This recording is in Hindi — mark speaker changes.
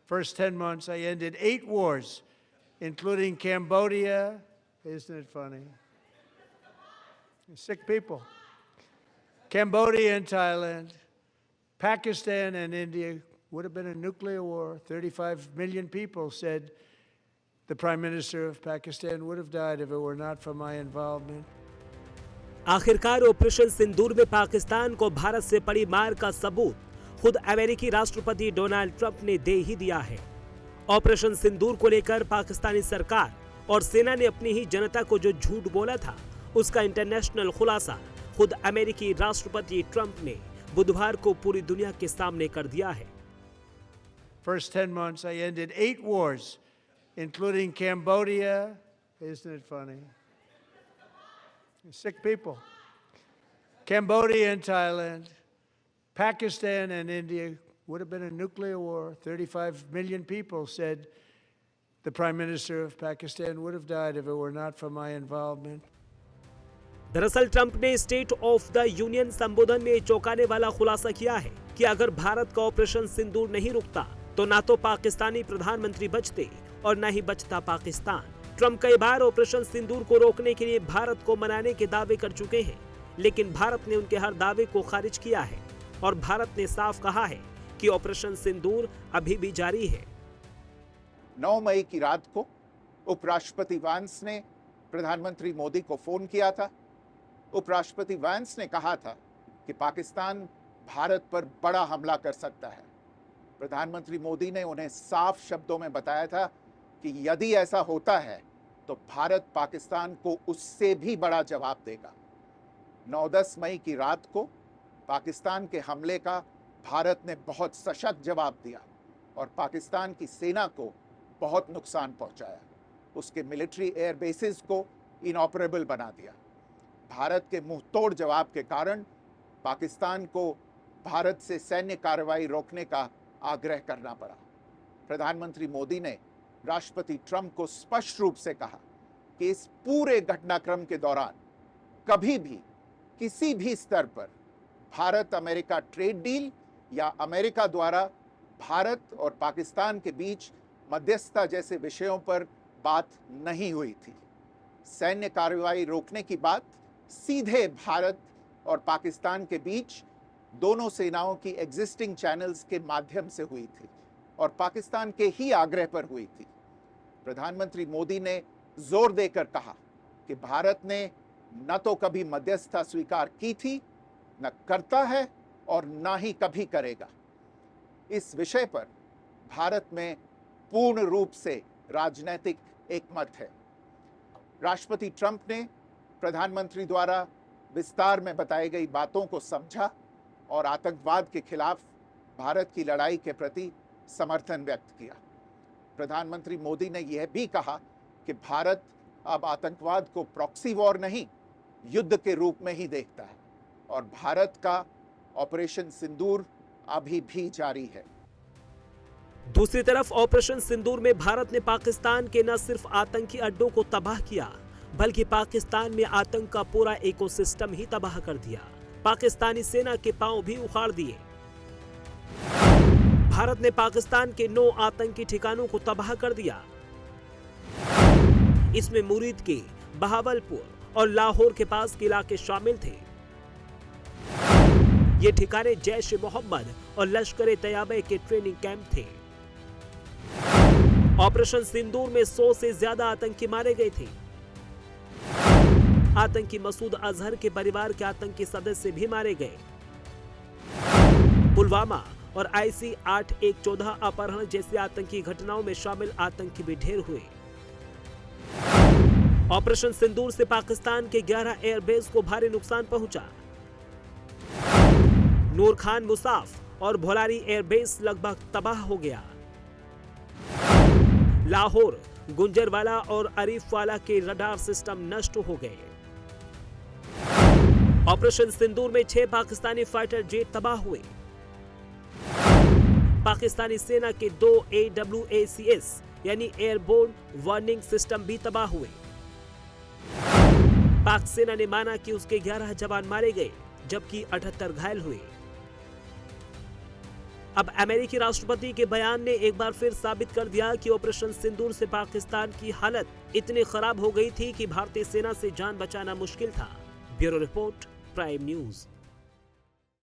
Speaker 1: first 10 months, I ended 8 wars, including Cambodia. Isn't it funny? Sick people. Cambodia and Thailand, Pakistan and India would have been a nuclear war. 35 million people said the Prime Minister of Pakistan would have died if it were not for my involvement.
Speaker 2: आखिरकार ऑपरेशन सिंदूर में पाकिस्तान को भारत से पड़ी मार का सबूत खुद अमेरिकी राष्ट्रपति डोनाल्ड ट्रंप ने दे ही दिया है। ऑपरेशन सिंदूर को लेकर पाकिस्तानी सरकार और सेना ने अपनी ही जनता को जो झूठ बोला था, उसका इंटरनेशनल खुलासा खुद अमेरिकी राष्ट्रपति ट्रंप ने बुधवार को पूरी दुनिया के सामने कर दिया है।
Speaker 1: First 10 months, I ended 8 wars, including Cambodia. Isn't it funny? Sick people. Cambodia and Thailand, Pakistan and India would have been a nuclear war. 35 million people said the Prime Minister of Pakistan would have died if it were not for my involvement.
Speaker 2: दरअसल ट्रंप ने स्टेट ऑफ द यूनियन संबोधन में चौंकाने वाला खुलासा किया है कि अगर भारत का ऑपरेशन सिंदूर नहीं रुकता तो ना तो पाकिस्तानी प्रधानमंत्री बचते और ना ही बचता पाकिस्तान। ट्रंप कई बार ऑपरेशन सिंदूर को रोकने के लिए भारत को मनाने के दावे कर चुके हैं, लेकिन भारत ने उनके हर दावे को खारिज किया है और भारत ने साफ कहा है कि ऑपरेशन सिंदूर अभी भी जारी है।
Speaker 3: 9 मई की रात को उपराष्ट्रपति वांस ने प्रधानमंत्री मोदी को फोन किया था। उपराष्ट्रपति वांस ने कहा था कि पाकिस्तान भारत पर बड़ा हमला कर सकता है। प्रधानमंत्री मोदी ने उन्हें साफ शब्दों में बताया था कि यदि ऐसा होता है तो भारत पाकिस्तान को उससे भी बड़ा जवाब देगा। 9-10 मई की रात को पाकिस्तान के हमले का भारत ने बहुत सशक्त जवाब दिया और पाकिस्तान की सेना को बहुत नुकसान पहुंचाया। उसके मिलिट्री एयर बेसिस को इनऑपरेबल बना दिया। भारत के मुंहतोड़ जवाब के कारण पाकिस्तान को भारत से सैन्य कार्रवाई रोकने का आग्रह करना पड़ा। प्रधानमंत्री मोदी ने राष्ट्रपति ट्रंप को स्पष्ट रूप से कहा कि इस पूरे घटनाक्रम के दौरान कभी भी किसी भी स्तर पर भारत अमेरिका ट्रेड डील या अमेरिका द्वारा भारत और पाकिस्तान के बीच मध्यस्थता जैसे विषयों पर बात नहीं हुई थी। सैन्य कार्रवाई रोकने की बात सीधे भारत और पाकिस्तान के बीच दोनों सेनाओं की एग्जिस्टिंग चैनल्स के माध्यम से हुई थी और पाकिस्तान के ही आग्रह पर हुई थी। प्रधानमंत्री मोदी ने जोर देकर कहा कि भारत ने न तो कभी मध्यस्थता स्वीकार की थी, न करता है और न ही कभी करेगा। इस विषय पर भारत में पूर्ण रूप से राजनीतिक एकमत है। राष्ट्रपति ट्रंप ने प्रधानमंत्री द्वारा विस्तार में बताई गई बातों को समझा और आतंकवाद के खिलाफ भारत की लड़ाई के प्रति समर्थन व्यक्त किया। प्रधानमंत्री मोदी ने यह भी कहा कि भारत अब आतंकवाद को प्रॉक्सी वॉर नहीं, युद्ध के रूप में ही देखता है और भारत का ऑपरेशन सिंदूर अभी भी जारी है।
Speaker 2: दूसरी तरफ ऑपरेशन सिंदूर में भारत ने पाकिस्तान के न सिर्फ आतंकी अड्डों को तबाह किया, बल्कि पाकिस्तान में आतंक का पूरा इकोसिस्टम ही तबाह कर दिया। पाकिस्तानी सेना के पांव भी उखाड़ दिए। भारत ने पाकिस्तान के 9 आतंकी ठिकानों को तबाह कर दिया। इसमें मुरीद के बहावलपुर और लाहौर के पास के इलाके शामिल थे। ये ठिकाने जैश ए मोहम्मद और लश्कर ए तैयबा के ट्रेनिंग कैंप थे। ऑपरेशन सिंदूर में 100 से ज्यादा आतंकी मारे गए थे। आतंकी मसूद अजहर के परिवार के आतंकी सदस्य भी मारे गए। पुलवामा और IC 8114 अपहरण जैसी आतंकी घटनाओं में शामिल आतंकी भी ढेर हुए। ऑपरेशन सिंदूर से पाकिस्तान के 11 एयरबेस को भारी नुकसान पहुंचा। नूर खान मुसाफ और भोलारी एयरबेस लगभग तबाह हो गया। लाहौर, गुंजरवाला और अरीफवाला के रडार सिस्टम नष्ट हो गए। ऑपरेशन सिंदूर में 6 पाकिस्तानी फाइटर जेट तबाह हुए। पाकिस्तानी सेना के 2 AWACS यानी एयरबोर्न वार्निंग सिस्टम भी तबाह हुए। पाक सेना ने माना कि उसके 11 जवान मारे गए, जबकि 78 घायल हुए। अब अमेरिकी राष्ट्रपति के बयान ने एक बार फिर साबित कर दिया कि ऑपरेशन सिंदूर से पाकिस्तान की हालत इतनी खराब हो गई थी कि भारतीय सेना से जान बचाना मुश्किल था। Bureau report, prime news.